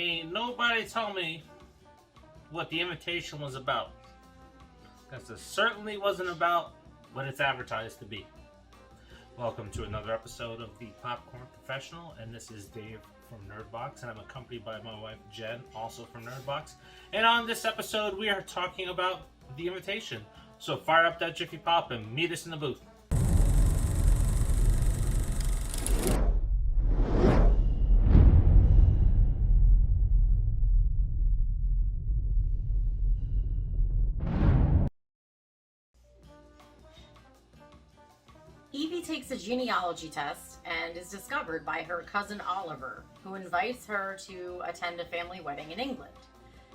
Ain't nobody tell me what the invitation was about. Because it certainly wasn't about what it's advertised to be. Welcome to another episode of the Popcorn Confessional, and this is Dave from Nerdbox, and I'm accompanied by my wife Jen, also from Nerdbox. And on this episode, we are talking about the invitation. So fire up that Jiffy Pop and meet us in the booth. Evie takes a genealogy test and is discovered by her cousin Oliver, who invites her to attend a family wedding in England.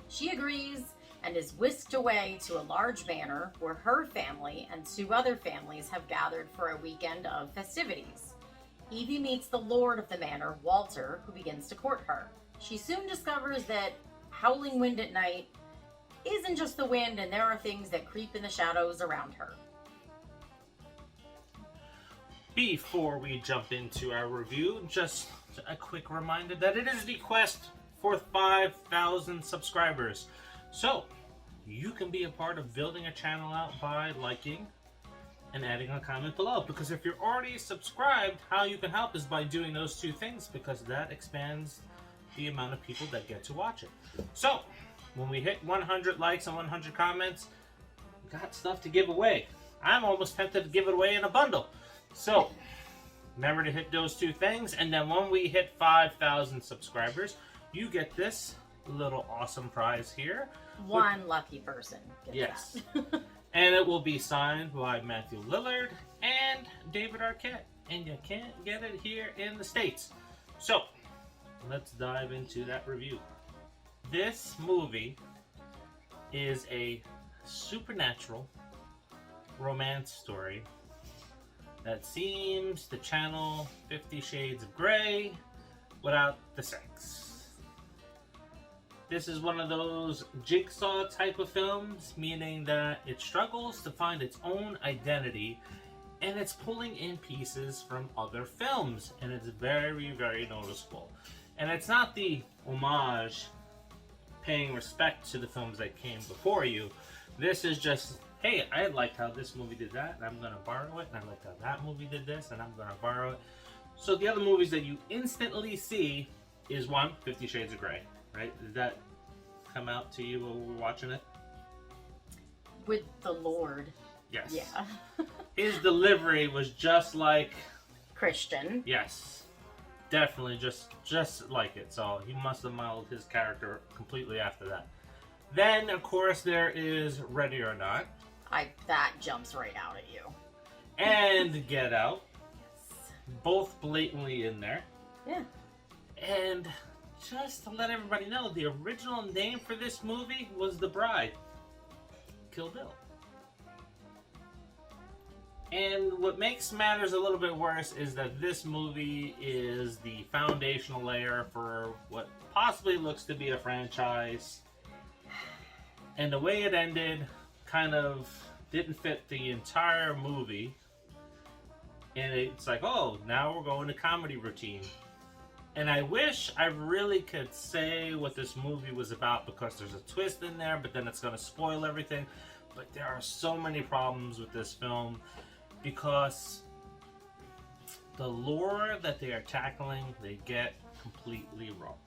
She agrees and is whisked away to a large manor where her family and two other families have gathered for a weekend of festivities. Evie meets the lord of the manor, Walter, who begins to court her. She soon discovers that howling wind at night isn't just the wind, and there are things that creep in the shadows around her. Before we jump into our review, just a quick reminder that it is the quest for 5,000 subscribers. So, you can be a part of building a channel out by liking and adding a comment below. Because if you're already subscribed, how you can help is by doing those two things, because that expands the amount of people that get to watch it. So, when we hit 100 likes and 100 comments, we got stuff to give away. I'm almost tempted to give it away in a bundle. So, remember to hit those two things, and then when we hit 5,000 subscribers, you get this little awesome prize here. One lucky person gets yes. that. And it will be signed by Matthew Lillard and David Arquette, and you can't get it here in the States. So, let's dive into that review. This movie is a supernatural romance story that seems to channel 50 Shades of Grey without the sex. This is one of those jigsaw type of films, meaning that it struggles to find its own identity and it's pulling in pieces from other films, and it's very, very noticeable. And it's not the homage paying respect to the films that came before you. This is just, hey, I liked how this movie did that, and I'm going to borrow it, and I liked how that movie did this, and I'm going to borrow it. So the other movies that you instantly see is one, 50 Shades of Grey, right? Did that come out to you when we were watching it? With the Lord. Yes. Yeah. His delivery was just like Christian. Yes. Definitely just like it. So he must have modeled his character completely after that. Then, of course, there is Ready or Not. That jumps right out at you. And Get Out. Both blatantly in there. Yeah. And just to let everybody know, the original name for this movie was The Bride. Kill Bill. And what makes matters a little bit worse is that this movie is the foundational layer for what possibly looks to be a franchise. And the way it ended kind of didn't fit the entire movie. And it's like, oh, now we're going to comedy routine. And I wish I really could say what this movie was about, because there's a twist in there, but then it's going to spoil everything. But there are so many problems with this film, because the lore that they are tackling, they get completely wrong.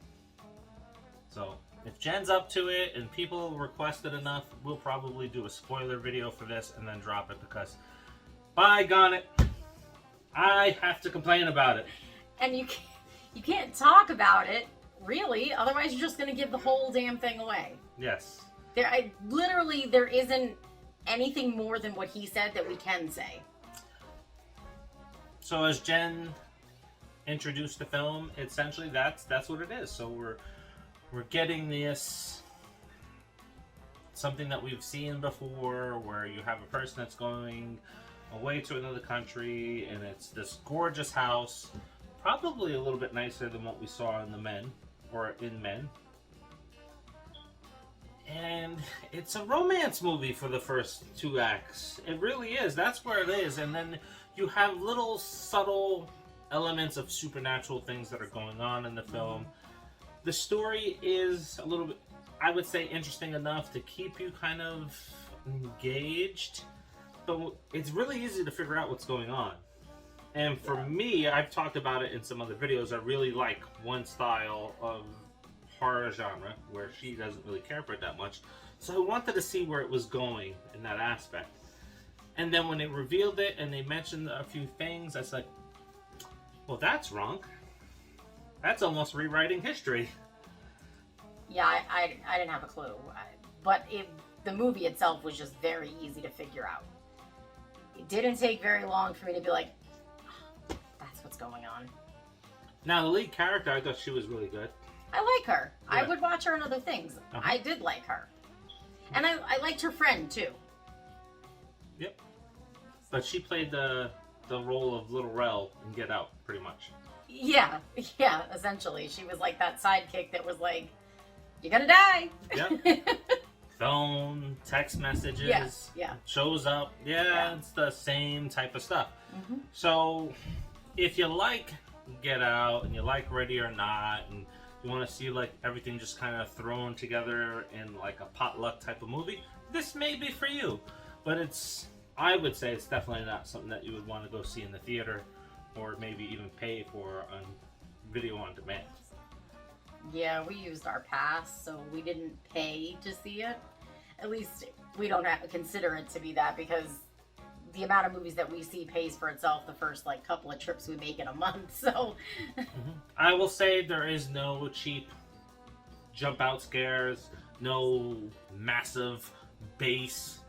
So, if Jen's up to it and people requested enough, we'll probably do a spoiler video for this and then drop it, because by gone it, I have to complain about it. And you can't talk about it, really, otherwise you're just going to give the whole damn thing away. Yes. There isn't anything more than what he said that we can say. So as Jen introduced the film, essentially that's what it is. So we're getting this, something that we've seen before, where you have a person that's going away to another country, and it's this gorgeous house, probably a little bit nicer than what we saw in Men. And it's a romance movie for the first two acts. It really is. That's where it is. And then you have little subtle elements of supernatural things that are going on in the film. The story is a little bit, I would say, interesting enough to keep you kind of engaged, but it's really easy to figure out what's going on. And for me, I've talked about it in some other videos, I really like one style of horror genre where she doesn't really care for it that much. So I wanted to see where it was going in that aspect. And then when they revealed it and they mentioned a few things, I was like, well, that's wrong. That's almost rewriting history. Yeah, I didn't have a clue. But the movie itself was just very easy to figure out. It didn't take very long for me to be like, oh, that's what's going on. Now, the lead character, I thought she was really good. I like her. Yeah. I would watch her in other things. Uh-huh. I did like her. And I liked her friend, too. Yep. But she played the role of Little Rel in Get Out, pretty much. Yeah, essentially. She was like that sidekick that was like, you're gonna die. Yep. Phone, text messages, Yeah. shows up. Yeah, it's the same type of stuff. Mm-hmm. So, if you like Get Out and you like Ready or Not, and you want to see like everything just kind of thrown together in like a potluck type of movie, this may be for you. But I would say it's definitely not something that you would want to go see in the theater, or maybe even pay for on video on demand. Yeah, we used our pass, so we didn't pay to see it. At least we don't have to consider it to be that, because the amount of movies that we see pays for itself the first like couple of trips we make in a month. So I will say there is no cheap jump out scares, no massive bass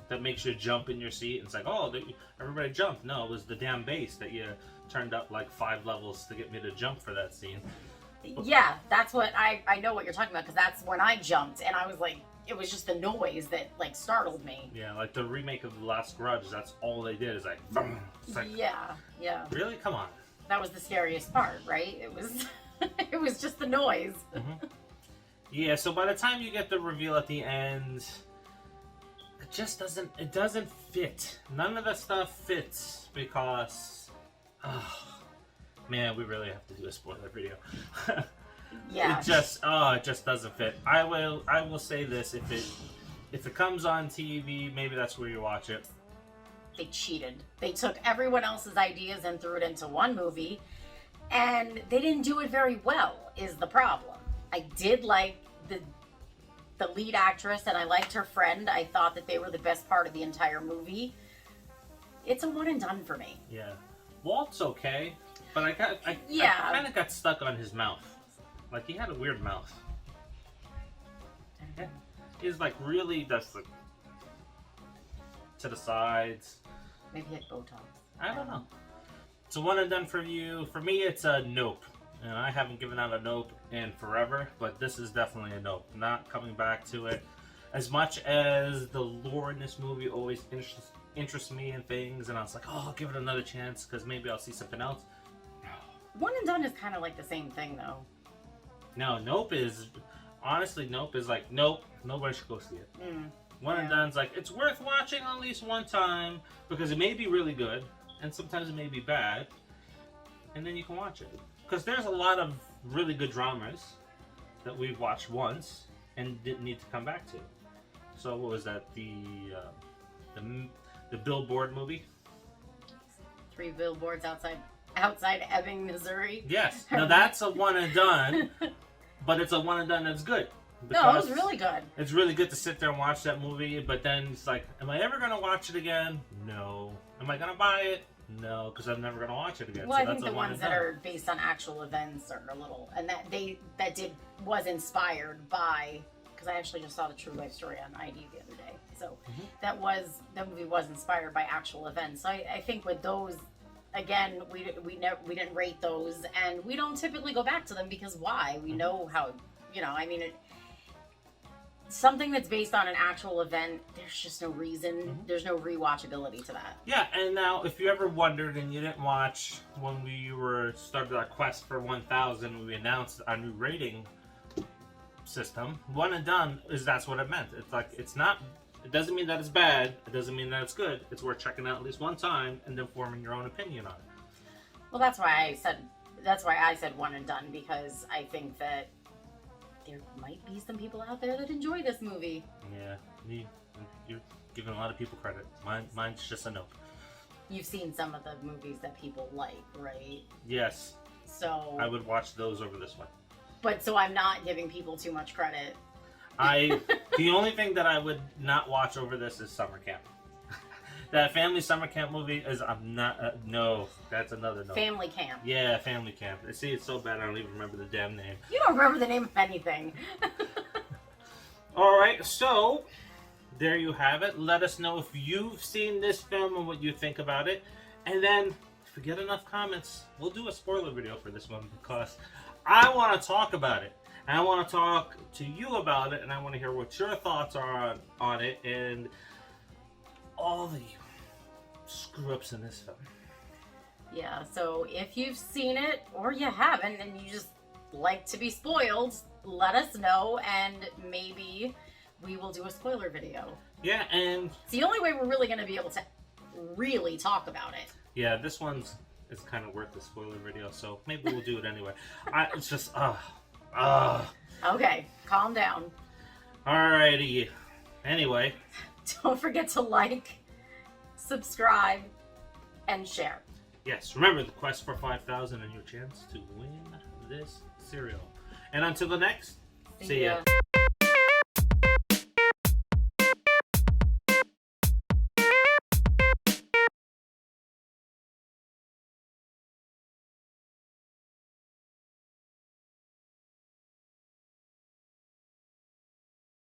that makes you jump in your seat. It's like, oh, everybody jumped. No, it was the damn bass that you turned up like 5 levels to get me to jump for that scene. yeah, that's what I know what you're talking about, because that's when I jumped and I was like, it was just the noise that like startled me. Yeah, like the remake of The Last Grudge, that's all they did is like, boom. It's like, yeah. really? Come on. That was the scariest part, right? It was it was just the noise. Mm-hmm. Yeah, so by the time you get the reveal at the end, it doesn't fit. None of the stuff fits because, man, we really have to do a spoiler video. Yeah. It just doesn't fit. I will say this, if it comes on TV, maybe that's where you watch it. They cheated. They took everyone else's ideas and threw it into one movie, and they didn't do it very well, is the problem. I did like the lead actress, and I liked her friend. I thought that they were the best part of the entire movie. It's a one and done for me. Yeah. Walt's okay, but I kind of got stuck on his mouth. Like, he had a weird mouth. Yeah. He's like really just like to the sides. Maybe hit Botox. I don't know. It's a one and done for you. For me, it's a nope. And I haven't given out a nope in forever, but this is definitely a nope. Not coming back to it. As much as the lore in this movie always interests me in things, and I was like, oh, I'll give it another chance because maybe I'll see something else. No. One and done is kind of like the same thing, though. No, nope is like, nope, nobody should go see it. One and done's like, it's worth watching at least one time because it may be really good, and sometimes it may be bad, and then you can watch it. Because there's a lot of really good dramas that we've watched once and didn't need to come back to. So what was that? The Billboard movie? 3 billboards outside Ebbing, Missouri. Yes. Now that's a one and done, but it's a one and done that's good. No, it was really good. It's really good to sit there and watch that movie, but then it's like, am I ever going to watch it again? No. Am I going to buy it? No, because I'm never going to watch it again. Well, so I think the ones that are based on actual events are a little, and was inspired by, because I actually just saw the true life story on ID the other day. So that movie was inspired by actual events. So I think with those, again, we didn't rate those, and we don't typically go back to them because why? We know how, something that's based on an actual event, there's just no reason, there's no rewatchability to that. Yeah, and now if you ever wondered and you didn't watch when we started our quest for 1,000, we announced our new rating system. One and done that's what it meant. It's like, it doesn't mean that it's bad, it doesn't mean that it's good. It's worth checking out at least one time and then forming your own opinion on it. Well, that's why I said That's why I said one and done, because I think that there might be some people out there that enjoy this movie. Yeah, you're giving a lot of people credit. Mine's just a nope. You've seen some of the movies that people like, right? Yes. So I would watch those over this one. But so I'm not giving people too much credit. The only thing that I would not watch over this is Summer Camp. That family summer camp movie is, I'm not, no, that's another no. Family Camp. Yeah, Family Camp. See, it's so bad I don't even remember the damn name. You don't remember the name of anything. Alright, so, there you have it. Let us know if you've seen this film and what you think about it. And then, if we get enough comments, we'll do a spoiler video for this one, because I want to talk about it. And I want to talk to you about it, and I want to hear what your thoughts are on it, and all the screw-ups in this film. Yeah, so if you've seen it, or you haven't, and you just like to be spoiled, let us know, and maybe we will do a spoiler video. Yeah, and It's the only way we're really going to be able to really talk about it. yeah, this one's is kind of worth the spoiler video, so maybe we'll do it anyway. It's just, Okay, calm down. Alrighty. Anyway. Don't forget to like, subscribe, and share. Yes, remember the quest for 5,000 and your chance to win this cereal. And until the next, see ya.